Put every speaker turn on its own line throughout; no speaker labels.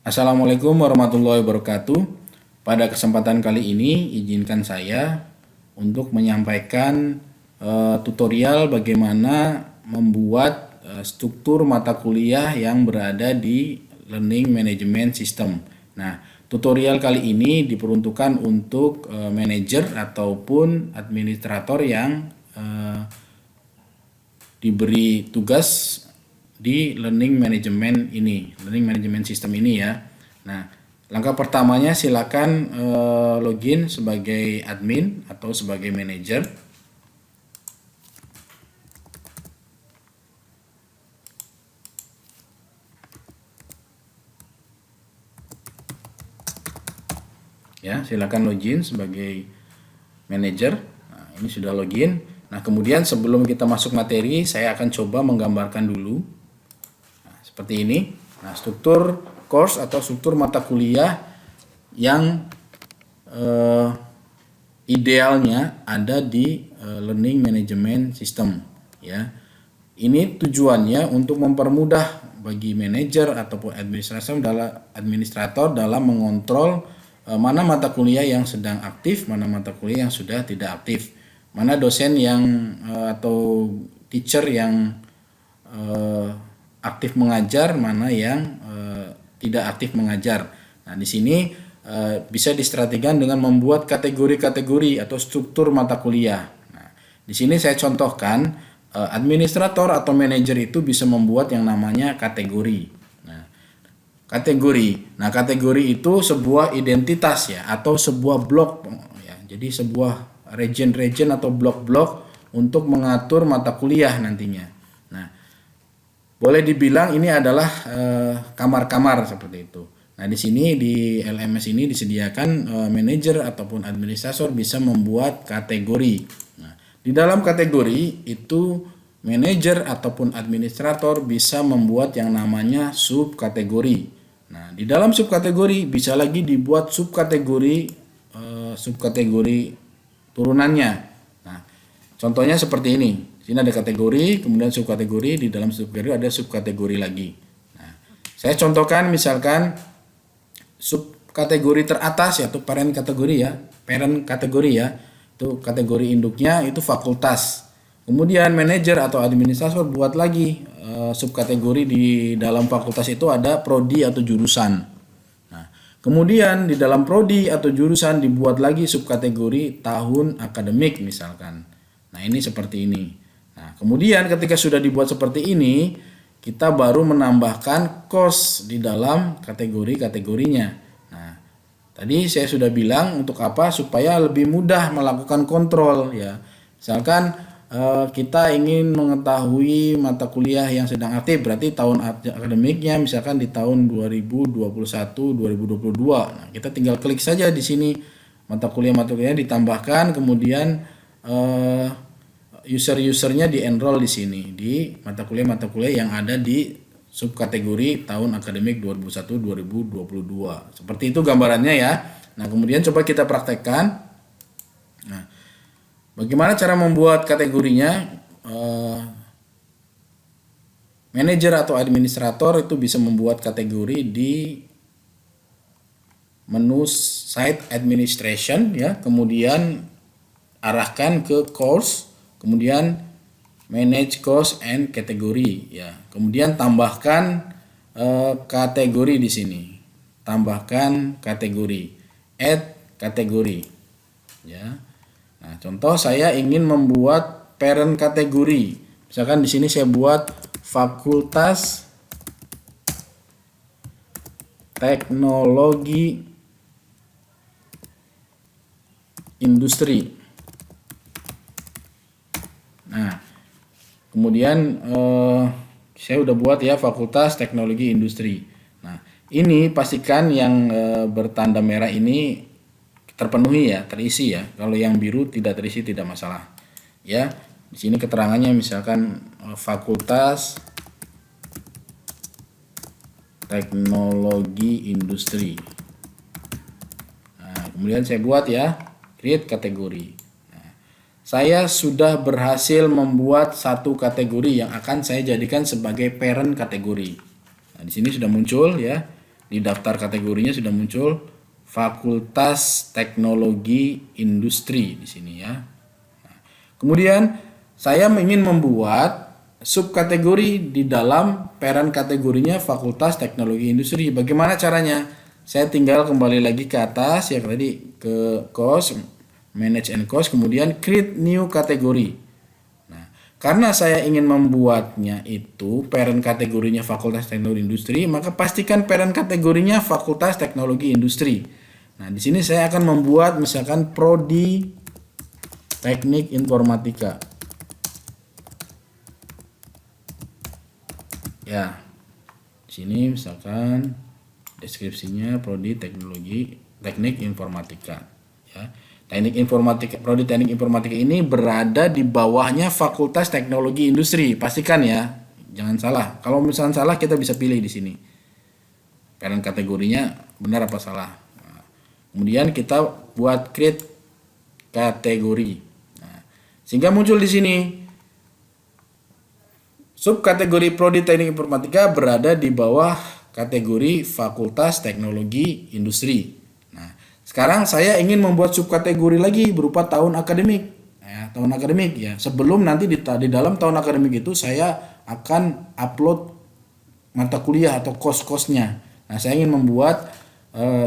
Assalamualaikum warahmatullahi wabarakatuh. Pada kesempatan kali ini, izinkan saya untuk menyampaikan tutorial bagaimana membuat struktur mata kuliah yang berada di Learning Management System. Nah, tutorial kali ini diperuntukkan untuk manajer ataupun administrator yang diberi tugas di learning management system ini ya. Nah, langkah pertamanya silakan login sebagai admin atau sebagai manajer. Ya, silakan login sebagai manajer. Nah, ini sudah login. Nah, kemudian sebelum kita masuk materi, saya akan coba menggambarkan dulu. Seperti ini. Nah, struktur course atau struktur mata kuliah yang idealnya ada di Learning Management System ya. Ini tujuannya untuk mempermudah bagi manajer ataupun administrator dalam mengontrol mana mata kuliah yang sedang aktif, mana mata kuliah yang sudah tidak aktif, mana dosen yang atau teacher yang aktif mengajar, mana yang tidak aktif mengajar. Nah, di sini bisa distrategikan dengan membuat kategori-kategori atau struktur mata kuliah. Nah, di sini saya contohkan administrator atau manajer itu bisa membuat yang namanya kategori. Nah, kategori itu sebuah identitas ya atau sebuah blok ya. Jadi sebuah region atau blok-blok untuk mengatur mata kuliah nantinya. Nah, boleh dibilang ini adalah kamar-kamar seperti itu. Nah, di sini di LMS ini disediakan manajer ataupun administrator bisa membuat kategori. Nah, di dalam kategori itu manajer ataupun administrator bisa membuat yang namanya subkategori. Nah, di dalam subkategori bisa lagi dibuat subkategori turunannya. Nah, contohnya seperti ini. Di sini ada kategori, kemudian subkategori, di dalam subkategori ada subkategori lagi. Nah, saya contohkan misalkan subkategori teratas yaitu parent kategori ya, itu kategori induknya itu fakultas. Kemudian manajer atau administrator buat lagi subkategori di dalam fakultas itu ada prodi atau jurusan. Nah, kemudian di dalam prodi atau jurusan dibuat lagi subkategori tahun akademik misalkan. Nah, ini seperti ini. Nah, kemudian ketika sudah dibuat seperti ini, kita baru menambahkan course di dalam kategori-kategorinya. Nah, tadi saya sudah bilang untuk apa? Supaya lebih mudah melakukan kontrol ya. Misalkan kita ingin mengetahui mata kuliah yang sedang aktif, berarti tahun akademiknya misalkan di tahun 2021-2022. Nah, kita tinggal klik saja di sini mata kuliah ditambahkan, kemudian user-usernya di-enroll di sini di mata kuliah yang ada di subkategori tahun akademik 2021-2022. Seperti itu gambarannya ya. Nah, kemudian coba kita praktekkan. Nah, bagaimana cara membuat kategorinya? Manajer atau administrator itu bisa membuat kategori di menu Site Administration ya, kemudian arahkan ke course, kemudian manage course and category ya. Kemudian tambahkan kategori di sini. Tambahkan kategori. Add kategori. Ya. Nah, contoh saya ingin membuat parent kategori. Misalkan di sini saya buat Fakultas Teknologi Industri. Nah, kemudian saya udah buat ya Fakultas Teknologi Industri. Nah, ini pastikan yang bertanda merah ini terpenuhi ya, terisi ya. Kalau yang biru tidak terisi tidak masalah. Ya, di sini keterangannya misalkan Fakultas Teknologi Industri. Nah, kemudian saya buat ya, create kategori. Saya sudah berhasil membuat satu kategori yang akan saya jadikan sebagai parent kategori. Nah, di sini sudah muncul ya. di daftar kategorinya sudah muncul Fakultas Teknologi Industri di sini ya. Kemudian saya ingin membuat subkategori di dalam parent kategorinya Fakultas Teknologi Industri. Bagaimana caranya? Saya tinggal kembali lagi ke atas ya tadi ke cost, manage and cost, kemudian create new kategori. Nah, karena saya ingin membuatnya itu parent kategorinya Fakultas Teknologi Industri, maka pastikan parent kategorinya Fakultas Teknologi Industri. Nah, di sini saya akan membuat misalkan prodi Teknik Informatika. Ya. Di sini misalkan deskripsinya prodi Teknik Informatika ya. Prodi Teknik Informatika ini berada di bawahnya Fakultas Teknologi Industri. Pastikan ya, jangan salah. Kalau misalnya salah kita bisa pilih di sini. Parent kategorinya benar apa salah. Nah, kemudian kita buat create kategori. Nah, sehingga muncul di sini subkategori prodi Teknik Informatika berada di bawah kategori Fakultas Teknologi Industri. Nah, sekarang saya ingin membuat subkategori lagi berupa tahun akademik. Ya, tahun akademik ya. Sebelum nanti di dalam tahun akademik itu saya akan upload mata kuliah atau kos-kosnya. Nah, saya ingin membuat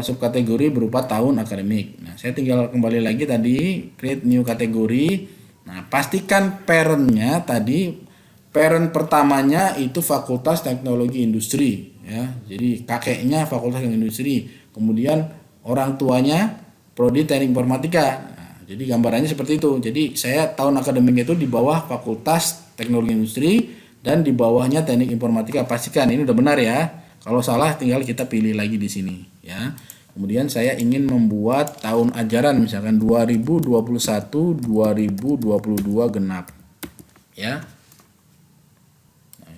subkategori berupa tahun akademik. Nah, saya tinggal kembali lagi tadi create new kategori. Nah, pastikan parent-nya tadi parent pertamanya itu Fakultas Teknologi Industri ya. Jadi kakeknya Fakultas Teknologi Industri, kemudian orang tuanya prodi Teknik Informatika. Nah, jadi gambarannya seperti itu. Jadi saya tahun akademik itu di bawah Fakultas Teknologi Industri dan di bawahnya Teknik Informatika. Pastikan ini udah benar ya. Kalau salah tinggal kita pilih lagi di sini ya. Kemudian saya ingin membuat tahun ajaran misalkan 2021-2022 genap ya.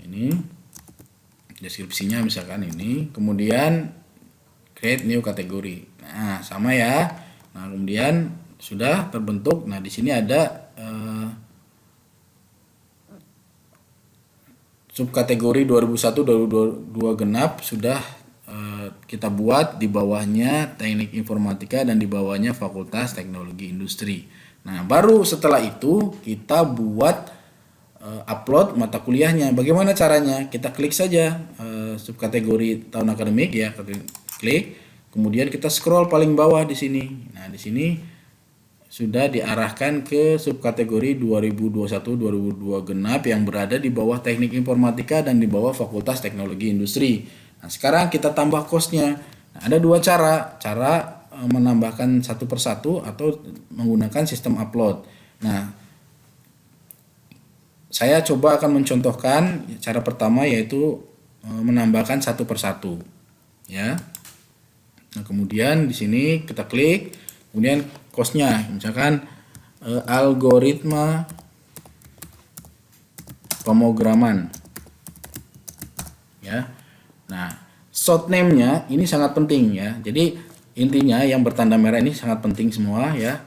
Ini deskripsinya misalkan ini, kemudian create new kategori. Nah, sama ya. Nah, kemudian sudah terbentuk. Nah, di sini ada subkategori 2001-2022 genap sudah kita buat, di bawahnya Teknik Informatika dan di bawahnya Fakultas Teknologi Industri. Nah, baru setelah itu kita buat upload mata kuliahnya. Bagaimana caranya? Kita klik saja subkategori tahun akademik ya, klik. Kemudian kita scroll paling bawah di sini. Nah, di sini sudah diarahkan ke subkategori 2021-2022 genap yang berada di bawah Teknik Informatika dan di bawah Fakultas Teknologi Industri. Nah, sekarang kita tambah kosnya. Nah, ada dua cara menambahkan satu persatu atau menggunakan sistem upload. Nah, saya coba akan mencontohkan cara pertama yaitu menambahkan satu persatu ya. Nah, kemudian di sini kita klik, kemudian kosnya misalkan algoritma pemrograman ya. Nah, short name-nya ini sangat penting ya. Jadi intinya yang bertanda merah ini sangat penting semua ya.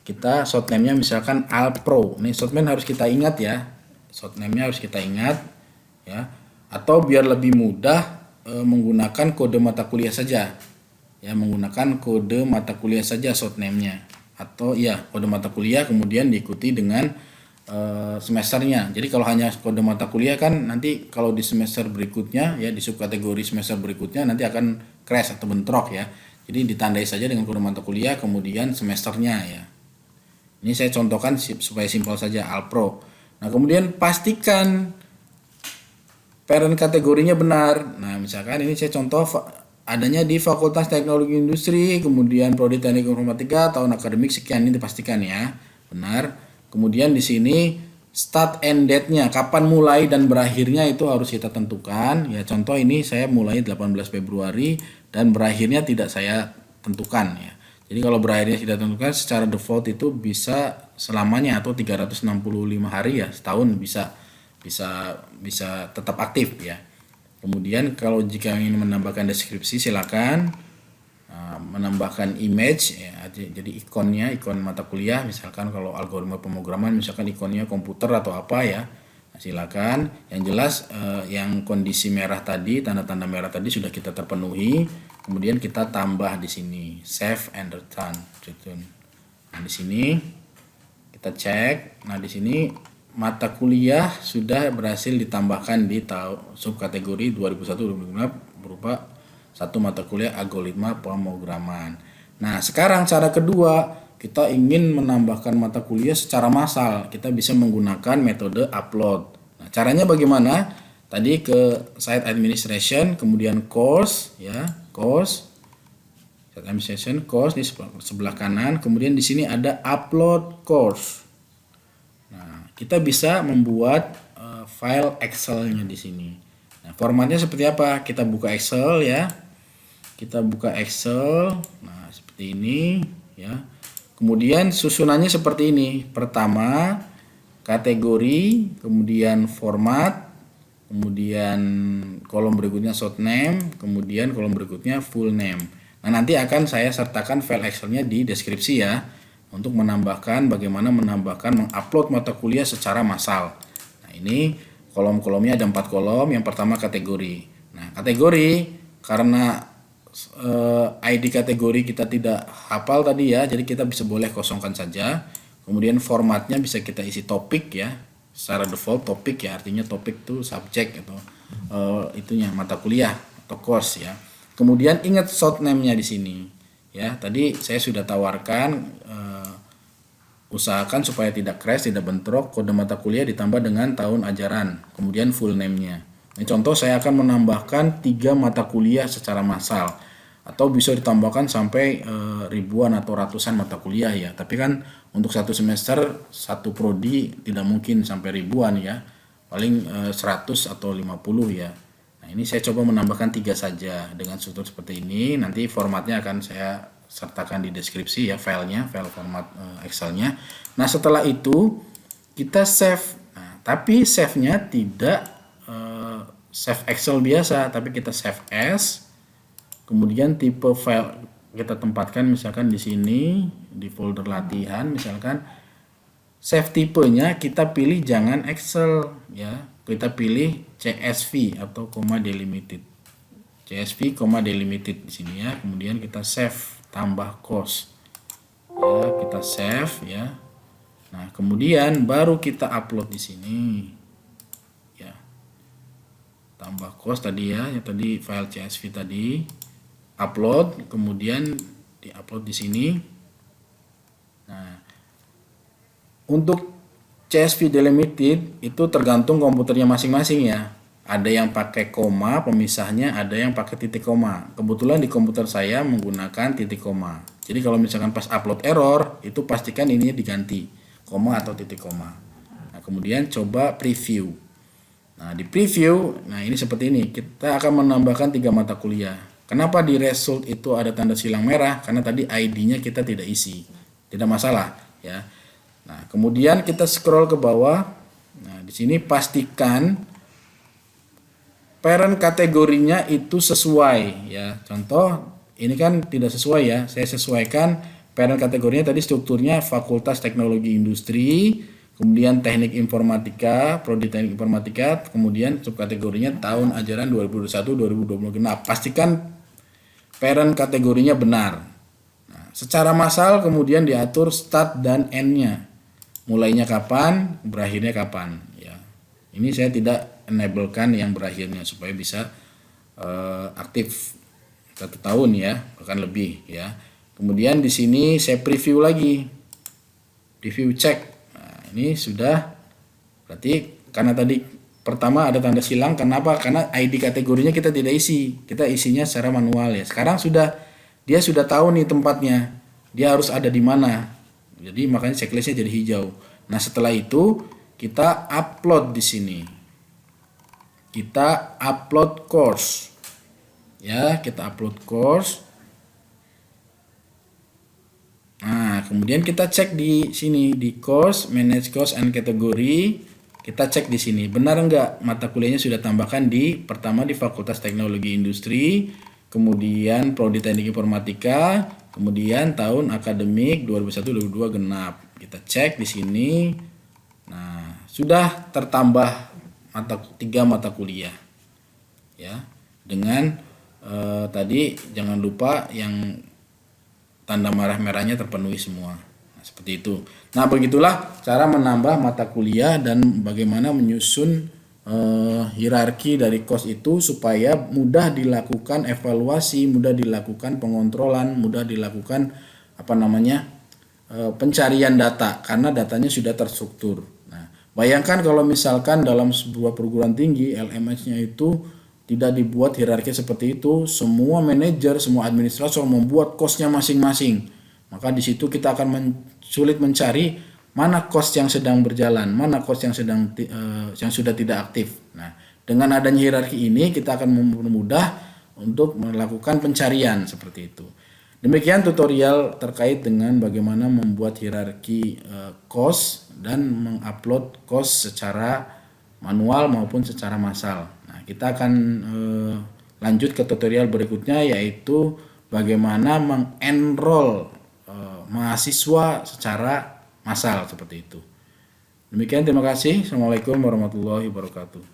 Kita short name-nya misalkan Alpro. Ini short name harus kita ingat ya. Short name-nya harus kita ingat ya. Atau biar lebih mudah menggunakan kode mata kuliah saja. Ya, menggunakan kode mata kuliah saja short name-nya. Atau ya, kode mata kuliah kemudian diikuti dengan semesternya. Jadi kalau hanya kode mata kuliah kan nanti kalau di semester berikutnya ya, di subkategori semester berikutnya nanti akan crash atau bentrok ya. Jadi ditandai saja dengan kode mata kuliah kemudian semesternya ya. Ini saya contohkan supaya simpel saja Alpro. Nah, kemudian pastikan parent kategorinya benar. Nah, misalkan ini saya contoh adanya di Fakultas Teknologi Industri, kemudian prodi Teknik Informatika, tahun akademik sekian, ini dipastikan ya, benar. Kemudian di sini start and date-nya, kapan mulai dan berakhirnya itu harus kita tentukan. Ya, contoh ini saya mulai 18 Februari dan berakhirnya tidak saya tentukan ya. Jadi kalau berakhirnya tidak tentukan secara default itu bisa selamanya atau 365 hari ya, setahun bisa tetap aktif ya. Kemudian kalau jika ingin menambahkan deskripsi silakan menambahkan image ya, jadi ikon mata kuliah misalkan kalau algoritma pemrograman misalkan ikonnya komputer atau apa ya. Nah, silakan. Yang jelas yang kondisi merah tadi, tanda-tanda merah tadi sudah kita terpenuhi. Kemudian kita tambah di sini save and return. Nah, di sini kita cek. Nah, di sini mata kuliah sudah berhasil ditambahkan di subkategori 2001-2006 berupa satu mata kuliah algoritma pemrograman. Nah, sekarang cara kedua, kita ingin menambahkan mata kuliah secara massal. Kita bisa menggunakan metode upload. Nah, caranya bagaimana? Tadi ke site administration, kemudian course, ya, course, site administration, course di sebelah kanan. Kemudian di sini ada upload course. Nah, kita bisa membuat file Excel-nya di sini. Nah, formatnya seperti apa? Kita buka Excel, ya. Kita buka Excel. Nah, seperti ini, ya. Kemudian susunannya seperti ini. Pertama, kategori, kemudian format, kemudian kolom berikutnya short name, kemudian kolom berikutnya full name. Nah, nanti akan saya sertakan file Excel-nya di deskripsi, ya, untuk menambahkan bagaimana mengupload mata kuliah secara massal. Nah, ini kolom-kolomnya ada 4 kolom. Yang pertama kategori. Nah, kategori karena ID kategori kita tidak hafal tadi, ya, jadi kita bisa boleh kosongkan saja. Kemudian formatnya bisa kita isi topik, ya, secara default topik, ya, artinya topik itu subjek atau itunya mata kuliah atau course, ya. Kemudian ingat short name-nya di sini, ya. Tadi saya sudah tawarkan usahakan supaya tidak crash, tidak bentrok, kode mata kuliah ditambah dengan tahun ajaran, kemudian full name-nya. Ini contoh, saya akan menambahkan 3 mata kuliah secara massal, atau bisa ditambahkan sampai ribuan atau ratusan mata kuliah, ya. Tapi kan untuk satu semester satu prodi tidak mungkin sampai ribuan, ya. Paling 100 atau 50, ya. Nah, ini saya coba menambahkan 3 saja dengan struktur seperti ini. Nanti formatnya akan saya sertakan di deskripsi, ya, filenya, file format Excel-nya. Nah, setelah itu kita save. Nah, tapi save-nya tidak save Excel biasa, tapi kita save as. Kemudian tipe file kita tempatkan misalkan di sini di folder latihan, misalkan save tipenya kita pilih jangan Excel, ya. Kita pilih CSV atau delimited. CSV, delimited di sini, ya. Kemudian kita save tambah cost. Ya, kita save, ya. Nah, kemudian baru kita upload di sini. Tambah cost tadi, ya, yang tadi file CSV tadi, upload, kemudian diupload di sini. Nah, untuk CSV delimited itu tergantung komputernya masing-masing, ya. Ada yang pakai koma pemisahnya, ada yang pakai titik koma. Kebetulan di komputer saya menggunakan titik koma. Jadi kalau misalkan pas upload error, itu pastikan ininya diganti koma atau titik koma. Nah, kemudian coba preview. Nah, di preview, nah ini seperti ini. Kita akan menambahkan 3 mata kuliah. Kenapa di result itu ada tanda silang merah? Karena tadi ID-nya kita tidak isi. Tidak masalah, ya. Nah, kemudian kita scroll ke bawah. Nah, di sini pastikan parent kategorinya itu sesuai, ya. Contoh, ini kan tidak sesuai, ya. Saya sesuaikan parent kategorinya tadi strukturnya Fakultas Teknologi Industri, kemudian Teknik Informatika, Prodi Teknik Informatika, kemudian subkategorinya tahun ajaran 2021-2020 genap. Pastikan parent kategorinya benar. Nah, secara massal kemudian diatur start dan end-nya. Mulainya kapan, berakhirnya kapan, ya. Ini saya tidak enablekan yang berakhirnya supaya bisa aktif 1 tahun, ya, bahkan lebih, ya. Kemudian di sini saya preview lagi. Preview cek. Ini sudah, berarti karena tadi pertama ada tanda silang, kenapa? Karena ID kategorinya kita tidak isi, kita isinya secara manual, ya. Sekarang dia sudah tahu nih tempatnya, dia harus ada di mana, jadi makanya checklistnya jadi hijau. Nah, setelah itu kita upload di sini, kita upload course, ya, kita upload course. Nah, kemudian kita cek di sini di course, manage course and category. Kita cek di sini benar enggak mata kuliahnya sudah tambahkan di pertama di Fakultas Teknologi Industri, kemudian Prodi Teknik Informatika, kemudian tahun akademik 2021-2022 genap. Kita cek di sini. Nah, sudah tertambah tiga mata kuliah ya. Dengan tadi jangan lupa yang tanda merah-merahnya terpenuhi semua. Nah, seperti itu. Nah, begitulah cara menambah mata kuliah dan bagaimana menyusun hierarki dari kos itu supaya mudah dilakukan evaluasi, mudah dilakukan pengontrolan, mudah dilakukan pencarian data karena datanya sudah terstruktur. Nah, bayangkan kalau misalkan dalam sebuah perguruan tinggi LMS-nya itu tidak dibuat hierarki seperti itu, semua manajer, semua administrator membuat kosnya masing-masing. Maka di situ kita akan sulit mencari mana kos yang sedang berjalan, mana kos yang yang sudah tidak aktif. Nah, dengan adanya hierarki ini kita akan mempermudah untuk melakukan pencarian seperti itu. Demikian tutorial terkait dengan bagaimana membuat hierarki kos dan mengupload kos secara manual maupun secara massal. Nah, kita akan lanjut ke tutorial berikutnya, yaitu bagaimana mengenroll mahasiswa secara massal seperti itu. Demikian, terima kasih. Assalamualaikum warahmatullahi wabarakatuh.